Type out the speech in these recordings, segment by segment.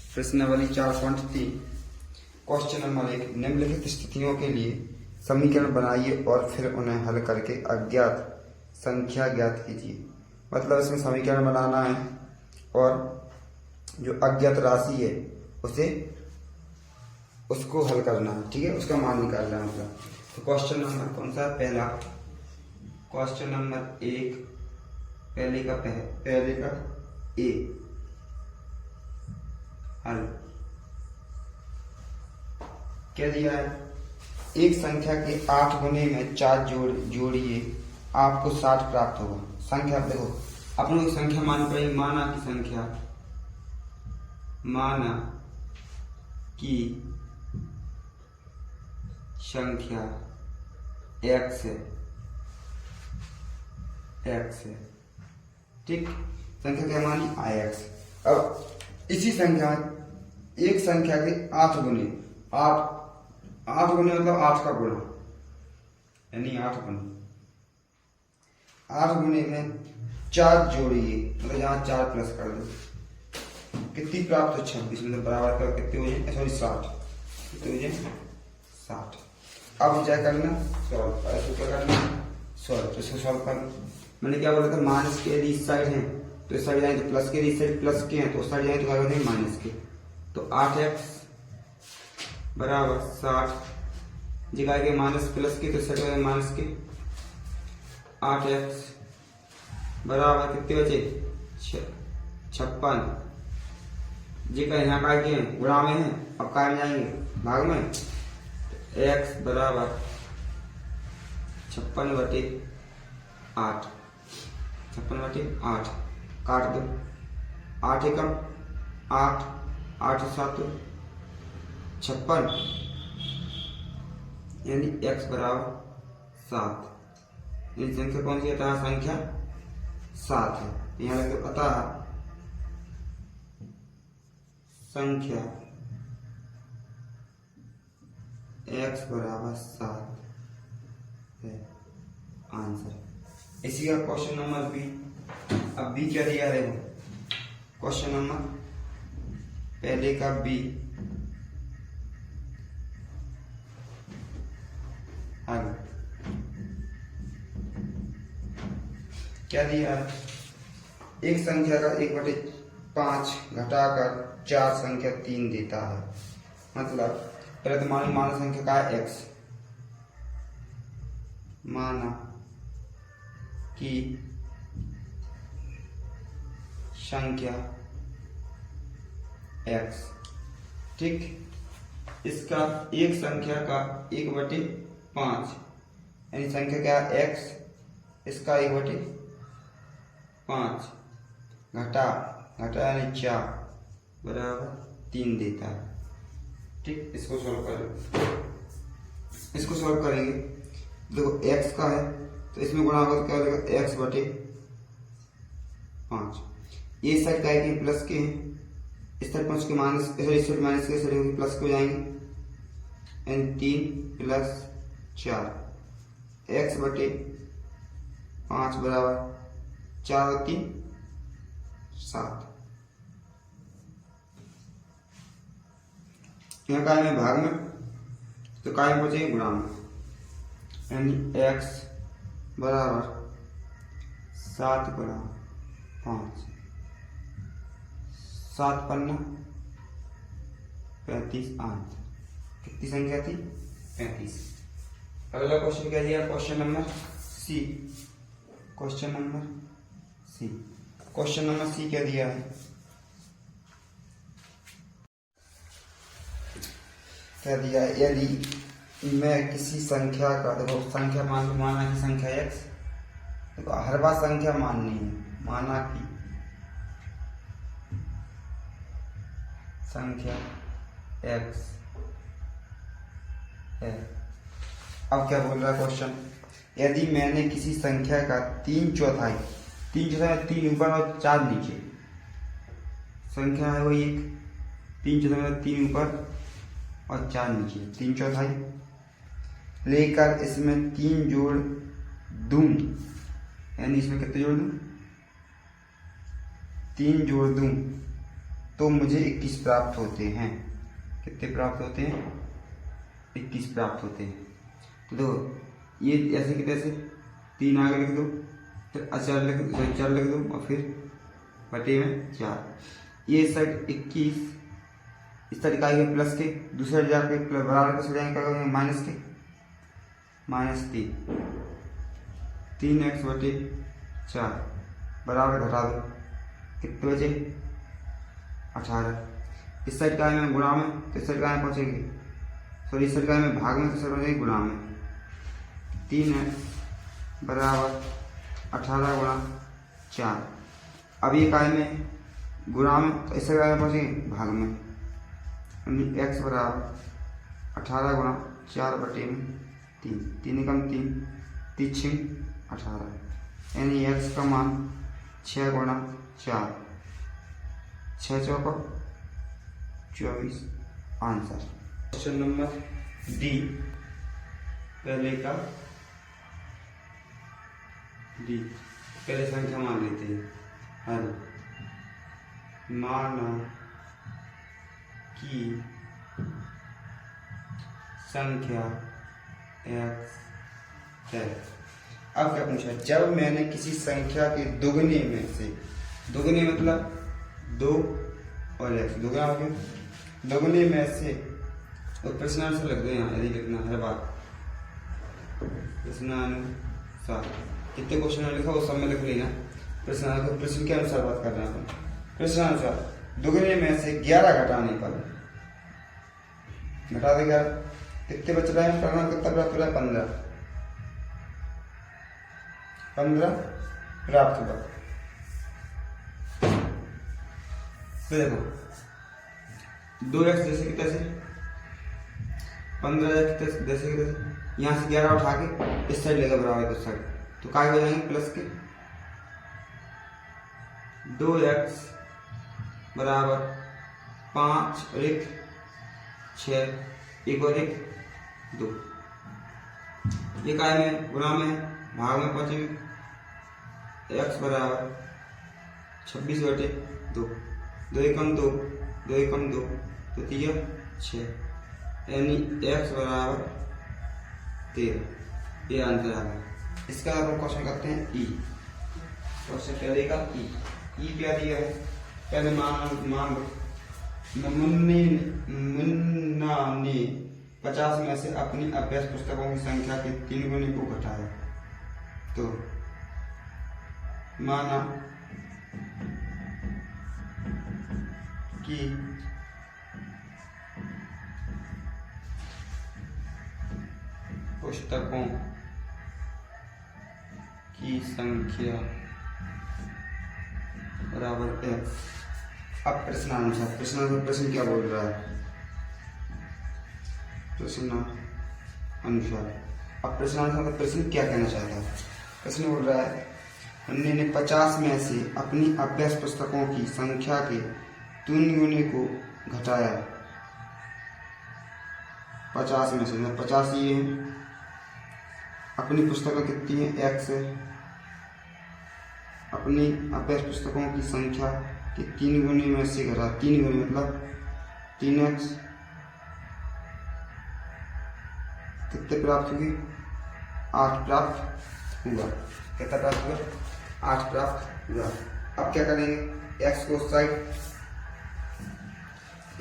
प्रश्नावली 4.3 question number 1 निम्नलिखित स्थितियों के लिए समीकरण बनाइए और फिर उन्हें हल करके अज्ञात संख्या ज्ञात कीजिए। मतलब इसमें समीकरण बनाना है और जो अज्ञात राशि है उसको हल करना है, ठीक है, उसका मान निकालना है। मतलब तो क्वेश्चन नंबर कौन सा है? पहला क्वेश्चन नंबर 1 पहले का ए हल क्या दिया है? एक संख्या के 8 गुने में 4 जोड़िए आपको 60 प्राप्त होगा। संख्या देखो, अपनों की संख्या मान पड़ेगी, माना की संख्या x है, ठीक। संख्या क्या मानी? ix। अब इसी संख्या एक संख्या के 8 गुने, 8 गुने मतलब 8 का गुणा, यानी 8 गुने में 4 जोड़िए, मतलब यहाँ 4 प्लस कर दो, कितनी प्राप्त हो? 26, मतलब बराबर कर कितने हो जाए? सॉरी 60, कितने हो जाए? 60। अब क्या करना? सॉल्व। ऐसे क्या करना? सॉल्व। इसको सॉल्व करना, मैंने क्या बोला था? माइनस के यदि इस साइड है तो इस साइड जाएंगे, तो प्लस के यदि इस साइड प्लस के हैं तो उस साइड जाएंगे तो क्या करेंगे? माइनस के। तो 8x बराबर 60, जगह के माइनस प्लस के तो इस साइड माइनस के। 8x बराबर कितने बचे? 56, जगह यहाँ का के हैं गुणा में है, अब काय में जाएंगे? भाग में। x बराबर 56/8, 56/8 काट दो, 8 एकम 8, 8 7 56, यानी x बराबर 7। यानी संख्या कौन सी है? संख्या 7 है। यहाँ लगे पता है संख्या x बराबर 7 है आंसर। इसी का क्वेश्चन नंबर बी। अब बी क्या दिया है? क्वेश्चन नंबर पहले का बी हल क्या दिया है? एक संख्या का 1/5 घटाकर 4 संख्या 3 देता है। मतलब पहले तो माना संख्या का है x, माना कि संख्या x, ठीक। इसका एक संख्या का 1/5, यानी संख्या क्या है? x, इसका 1/5 घटा यानी 4 बराबर 3 देता है, ठीक। इसको सॉल्व करेंगे। देखो x का है तो इसमें गुणा होगा तो क्या हो जाएगा? x/5। ये साइड का है कि प्लस के हैं, इस साइड 5 के माइनस, इस साइड माइनस के साइड प्लस के हो जाएंगे, यानी 3 + 4 x/5 बराबर 4 और 3 7। यहाँ काय में भाग में, तो काय में बचेंगे गुणा में, यानी x बराबर 7/5, 7 पन्ना 35 आंत। कितनी संख्या थी? 35। अगला क्वेश्चन क्या दिया? Question number C. Question number C क्या दिया है? क्या दिया है? यदि मैं किसी संख्या का, देखो संख्या माना की संख्या x, देखो हर बार संख्या माननी है, माना की संख्या x है। अब क्या बोल रहा है क्वेश्चन? यदि मैंने किसी संख्या का 3/4, 3 ऊपर और 4 नीचे संख्या है, वही एक 3/4 3 ऊपर और 4 नीचे, 3/4 लेकर इसमें 3 जोड़ दूं, यानी इसमें कितने जोड़ दूं? 3 जोड़ दूं तो मुझे 21 प्राप्त होते हैं। कितने प्राप्त होते हैं? 21 प्राप्त होते हैं। तो देखो ये ऐसे कि तैसे 3 आगे लिख दो, फिर 4 लिख दो और फिर बटे में 4। ये साइड 21, इस साइड का प्लस के, दूसरे जाके बराबर का जाएंगे माइनस के, -3, 3x बटे 4 बराबर घटा दो, कितने बचे? 18। इस साइड का में गुणा में, तो इस साइड का में पहुँचेंगे, सॉरी इस साइड का में भाग में, तो साइड पहुँचेंगे गुणा में। 3x बराबर 18 गुणा 4। अब ये काय में गुणा में, तो इस साइड का में पहुँचेंगे भाग में, x बराबर 18 गुणा 4 बटे में 3, 3 कम 3, 3 6 18, यानी x का मान 6 गुणा 4, 6 चौका 24 आंसर। क्वेश्चन नंबर डी, पहले का डी, पहले संख्या मान लेते हैं। हल माना कि संख्या x है। अब क्या पूछा? जब मैंने किसी संख्या के दुगने में से, दुगने मतलब 2 और x, दुगना हो गया, दुगने में से, और प्रश्नानुसार लग दो यहाँ, यदि लिखना हर बार प्रश्नानुसार, कितने क्वेश्चन लिखा वो सब में लिख लेना। प्रश्नानुसार, प्रश्न के अनुसार बात कर रहे हैं अपन। प्रश्नानुसार दुगने में से 11 घटाने पर, घटा दे 11, कितने बच रहा है? परिणाम कितना प्राप्त हो रहा है? 15 प्राप्त हुआ। तो देखो 2x जैसे कि तैसे, 15 जैसे कि तैसे, यहाँ से 11 उठा के इस साइड लेगा बराबर इस साइड, तो काय हो जाएंगे प्लस के। 2x बराबर 5 और 1 6, 1 और 1 2, ये काय में गुणा में भाग में पहुंचेंगे, x बराबर 26 बटे 2, 2 एकम 2, 2 एकम 2, तो 3 6, यानी x बराबर 13। ये आंसर आ गया। इसका अपन क्वेश्चन करते हैं ई। क्वेश्चन पहले का ई क्या दिया है? पहले मान लो मुन्ना ने 50 में से अपनी अभ्यास पुस्तकों की संख्या के 3 गुने को घटाया। तो माना कि पुस्तकों की संख्या बराबर x। अब प्रश्नानुसार, प्रश्न क्या बोल रहा है? प्रश्न अनुसार, अब प्रश्नानुसार प्रश्न क्या कहना चाहता है? प्रश्न बोल रहा है हमने ने 50 में से अपनी अभ्यास पुस्तकों की संख्या के 3 गुने को घटाया। 50 में से 50 ये है, अपनी पुस्तकें कितनी है? x है। अपनी अभ्यास पुस्तकों की संख्या के 3 गुने में से घटा, 3 गुने मतलब 3x, कितने प्राप्त हुए? 8 प्राप्त हुआ। कितना प्राप्त हुआ? 8 प्राप्त हुआ। अब क्या करेंगे? x को उस साइड,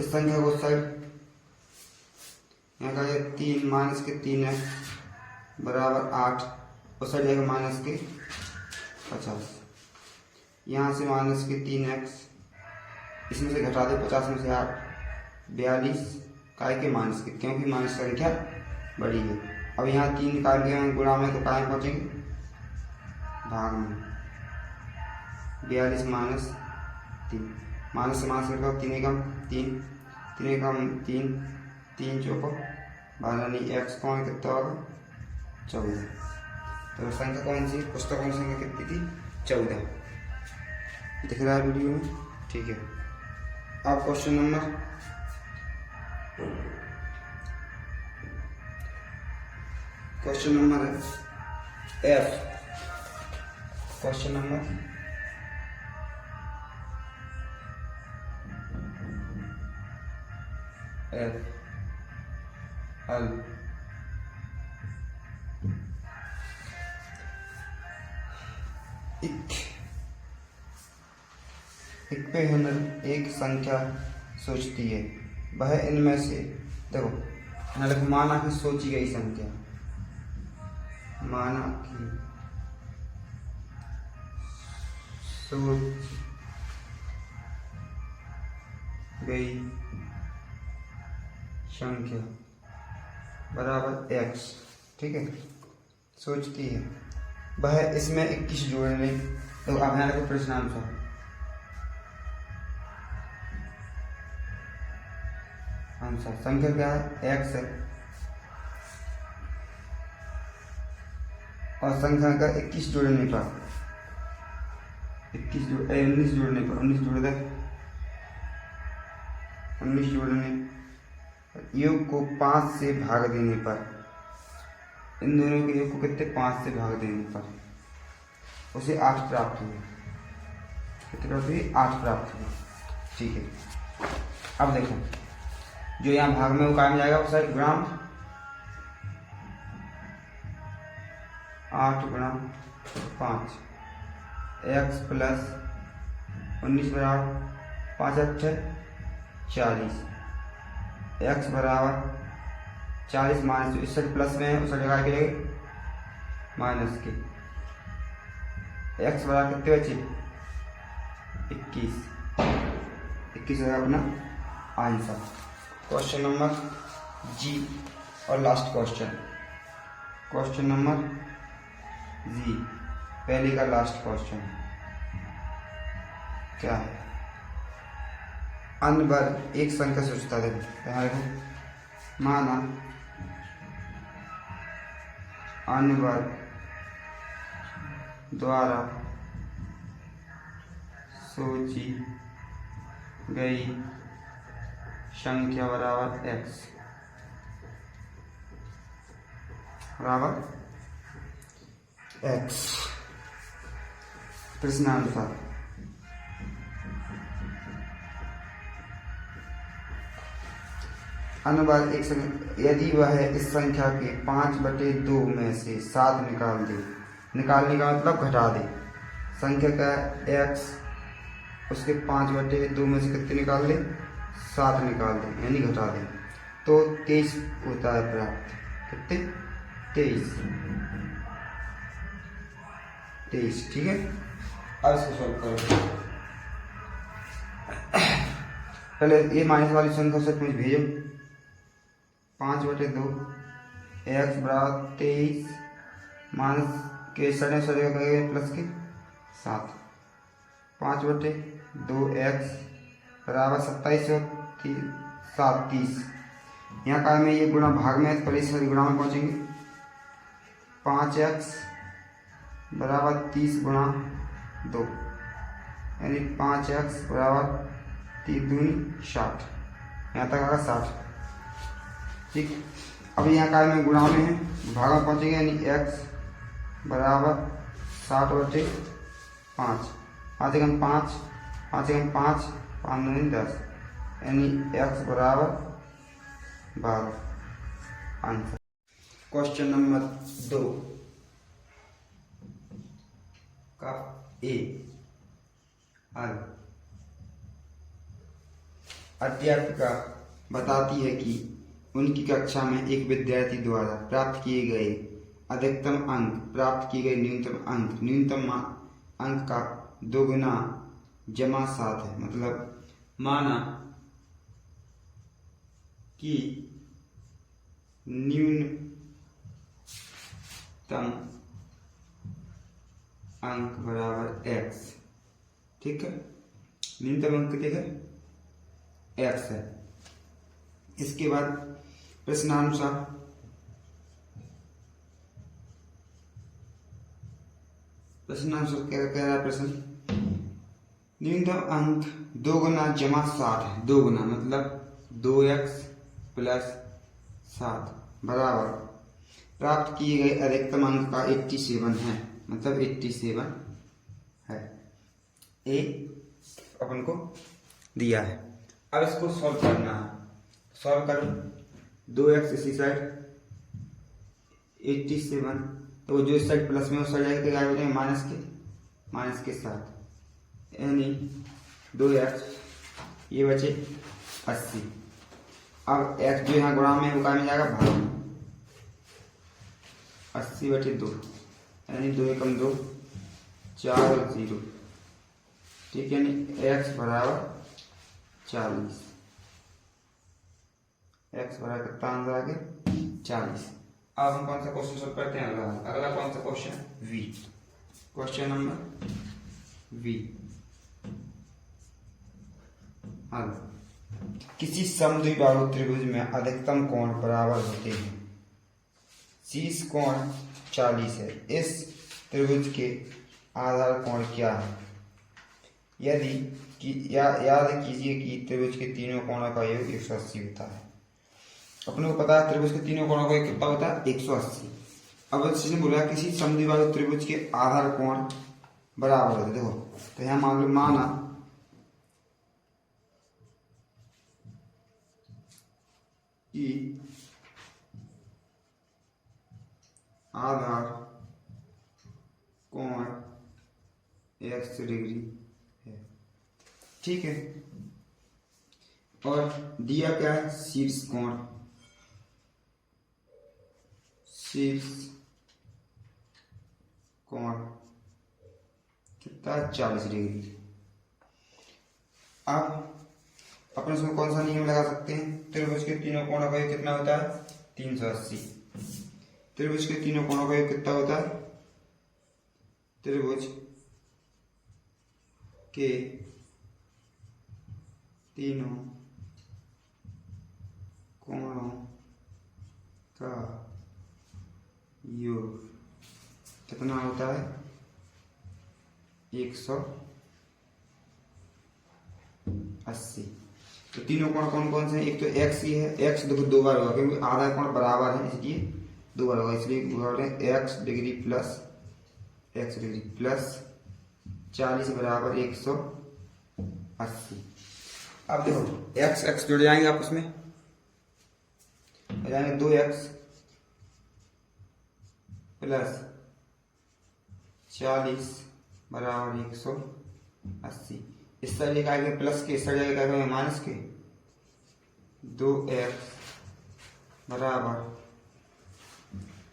इस संख्या को उस साइड, यहाँ का 3 माइनस के 3x बराबर 8, उस साइड जाएगा माइनस के 50, यहाँ से माइनस के 3x, इसमें से घटा दे 50 में से 8, 42 काय के माइनस के, क्योंकि माइनस संख्या बड़ी है। अब यहाँ 3 काय के गुणा में, तो काय पहुँचेंगे भाग में, 42 माइनस 3, माइनस से माइनस करता हूँ, 3 एकम 3, 3 एकम 3, 3 चौको 12, नहीं x कौन कितना होगा? 14। तो संख्या कौन सी? पुस्तकों की संख्या कितनी थी? 14। दिख रहा है वीडियो में? ठीक है। अब question number F। Question number F L इक्विहेनल एक संख्या सोचती है, वह इनमें से देखो माना कि सोची गई संख्या, माना कि सोच गई संख्या बराबर x, ठीक है, सोचती है वह इसमें 21 जोड़ने, तो अब यहाँ देखो प्रश्नानुसार आंसर संख्या क्या है x है और संख्या का 21 जोड़ने पर 19 जोड़ने पर 19 जोड़ दे 19 जोड़ने योग को 5 से भाग देने पर, इन दोनों के योग को कितने 5 से भाग देने पर उसे 8 प्राप्त हुए, कितने प्राप्त हुए 8 प्राप्त हुए, ठीक है। अब देखो जो यहाँ भाग में वो क्या में जाएगा, वो साइड गुणाम 8 गुणा 5 x प्लस 19 बराबर 5 8 40, x बराबर 40 माइनस, इस साइड प्लस में है उस साइड लगा के माइनस के, x बराबर कितने बचे 21 होगा अपना आंसर। क्वेश्चन नंबर जी और लास्ट क्वेश्चन नंबर जी, पहले का लास्ट क्वेश्चन क्या है, अन्य वर्ग एक संख्या सोचता है, देखो माना अन्य वर्ग द्वारा सोची गई संख्या बराबर x बराबर x। प्रश्नानुसार अन्य वर्ग एक संख्या यदि वह इस संख्या के 5/2 में से 7 निकाल दे, निकालने का मतलब घटा दे, संख्या का x उसके 5/2 में से कितने निकाल दे 7 निकाल दे यानी घटा दे, तो 23 होता है प्राप्त, कितने 23, ठीक है। अब इसको सॉल्व करो, पहले ये माइनस वाली संख्या से कुछ भेजो, 5/2 x बराबर 23 माइनस के सड़े प्लस के 7, 5/2 x बराबर 27 और 7 30, यहाँ का में ये गुणा भाग में है, पहले सारी गुणा में पहुँचेंगे, 5x बराबर 30 गुणा 2 यानी 5x बराबर 3 दूनी 60, यहाँ तक आगा 60, ठीक। अब यहाँ का में गुणा में है, भाग में पहुँचेंगे यानी x बराबर 60/5, 5 एकम 5, 5 एकम 5, 5 दूनी 10 यानी x बराबर 12, आंसर। क्वेश्चन नंबर 2 का ए, अध्यापिका बताती है कि उनकी कक्षा में एक विद्यार्थी द्वारा प्राप्त किए गए अधिकतम अंक, प्राप्त किए गए न्यूनतम अंक का 2 गुना जमा 7 है, मतलब माना कि न्यूनतम अंक बराबर x, ठीक है, न्यूनतम अंक कितने है x है। इसके बाद प्रश्नानुसार क्या कह रहा है प्रश्न, न्यूनतम अंक 2 गुना जमा 7 है, 2 गुना मतलब 2x प्लस 7 बराबर प्राप्त किए गए अधिकतम अंक का 87 है, मतलब 87 है, ए अपन को दिया है। अब इसको सॉल्व करना है, सॉल्व करो। 2x इसी साइड 87, तो जो इस साइड प्लस में उस साइड जाएगा तो क्या हो जाएगा माइनस के साथ, यानी 2x ये बचे 80। अब x जो यहाँ गुणा में वो में जाएगा भाग में, 80/2 यानी 2 एकम 2, 4 और 0, ठीक है, यानी x बराबर 40। x बराबर कितना आंसर आ गया 40। अब हम कौन सा क्वेश्चन सॉल्व करते हैं? अगला कौन सा question? V, question number V. हल, किसी समद्विबाहु त्रिभुज में अधिकतम कोण बराबर होते हैं। शीर्ष कोण 40 है, इस त्रिभुज के आधार कोण क्या है? यदि याद कीजिए कि त्रिभुज के तीनों कोणों का योग 180 होता है। अपने को पता है त्रिभुज के तीनों कोणों का योग कितना होता है 180। अब इसने बोला किसी समद्विबाहु त्रिभुज के आधार कोण बराबर होते। देखो तो यहाँ माना कि आधार कोण 180 डिग्री है, ठीक है, और दिया क्या है शीर्ष कोण कितना 40 डिग्री। अब अपन इसमें कौन सा नियम लगा सकते हैं? त्रिभुज के तीनों कोणों का योग कितना होता है 380। त्रिभुज के तीनों कोणों का योग कितना होता है? त्रिभुज के तीनों कोणों का योग कितना होता है 180। तो तीनों कोण कौन कौन से हैं? एक तो x ही है, x देखो 2 बार होगा क्योंकि आधा कोण बराबर है इसलिए 2 बार होगा, इसलिए x degree plus x degree plus 40 बराबर 180। अब देखो x जुड़ जाएंगे आपस में, हो जाएंगे 2x प्लस 40 बराबर 180। इस साइड एक आएगा प्लस के, इस साइड आएगा माइनस के, 2x बराबर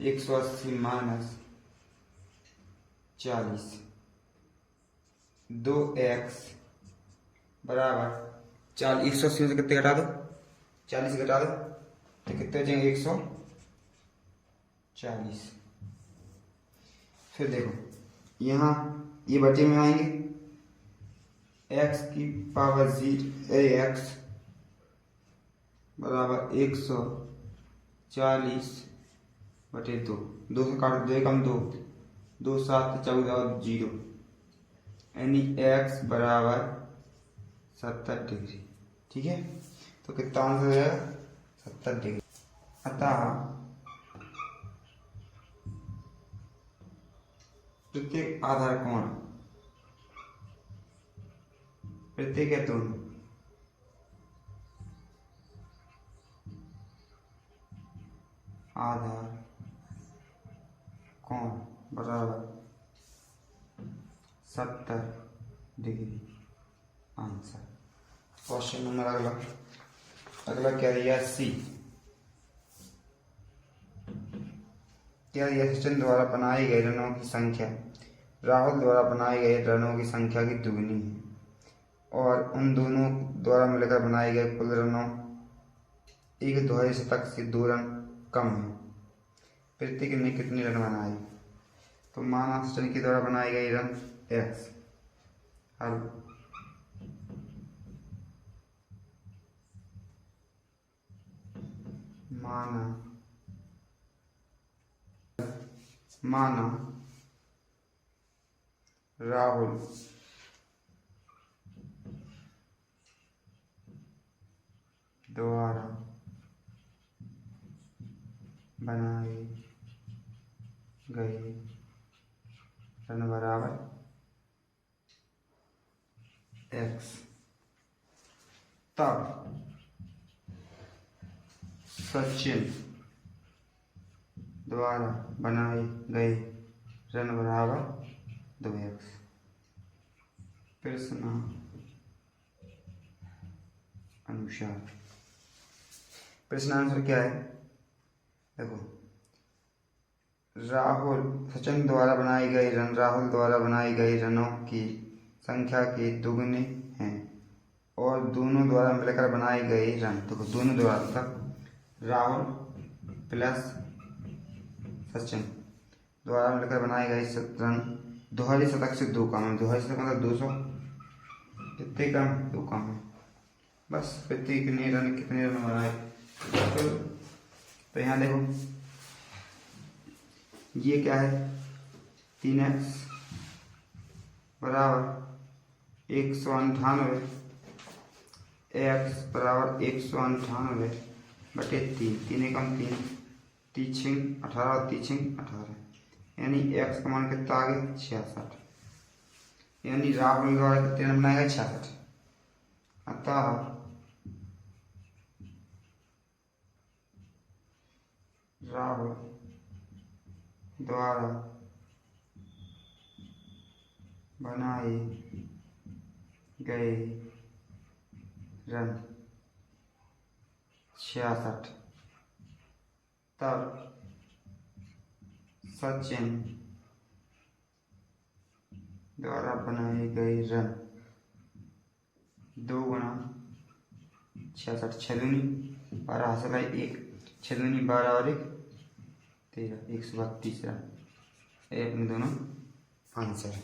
180 माइनस 40, 2x बराबर 40, 180 से कितने घटा दो 40 घटा दो तो कितने बचेंगे 140। फिर देखो यहाँ ये बटे में आएंगे x की पावर 0 x बराबर 140/2, 2 से काट 2 कम 2, 2 7 14 और 0, यानी x बराबर 70 डिग्री, ठीक है। तो कितना आंसर है 70 डिग्री। अतः प्रत्येक आधार कोण प्रत्येक है दोनों आधार कोण बराबर 70 डिग्री आंसर। क्वेश्चन नंबर अगला क्या दिया सी। क्या दिया सचिन द्वारा बनाए गए रनों की संख्या राहुल द्वारा बनाए गए रनों की संख्या की दुगनी है और उन दोनों द्वारा मिलकर बनाए गए कुल रनों एक दोहरे शतक से 2 रन कम है। प्रत्येक ने कितने रन बनाए? तो माना सचिन के द्वारा बनाए गए रन x, हल माना राहुल द्वारा बनाए गए रन बराबर x, तब सचिन द्वारा बनाए गए रन बराबर 2x। प्रश्न अनुसार प्रश्न आंसर क्या है? देखो, सचिन द्वारा बनाए गए रन राहुल द्वारा बनाए गए रनों की संख्या के दुगुने हैं और दोनों द्वारा मिलकर बनाए गए रन, देखो दोनों द्वारा मतलब राहुल प्लस सचिन द्वारा मिलकर बनाए गए रन दोहरे शतक से 2 कम है। दोहरे शतक मतलब 200, कितने कम? 2 कम है। बस कितने रन बनाए। तो यहाँ देखो ये क्या है, 3x बराबर 198, x बराबर 198 बटे 3, 3 एकम 3, 3 18 और 3 18, यानी x का मान कितना आ गया? 66। यानी राहुल द्वारा कितने रन बनाएगा? 66। अतः राहुल द्वारा बनाए गए रन 66। तब सचिन द्वारा बनाए गए रन 2 गुना 66, 6 दूनी 12 हासिल है 1, 6 दूनी 12 और 1 13, 132 रन। ये अपने दोनों आंसर है।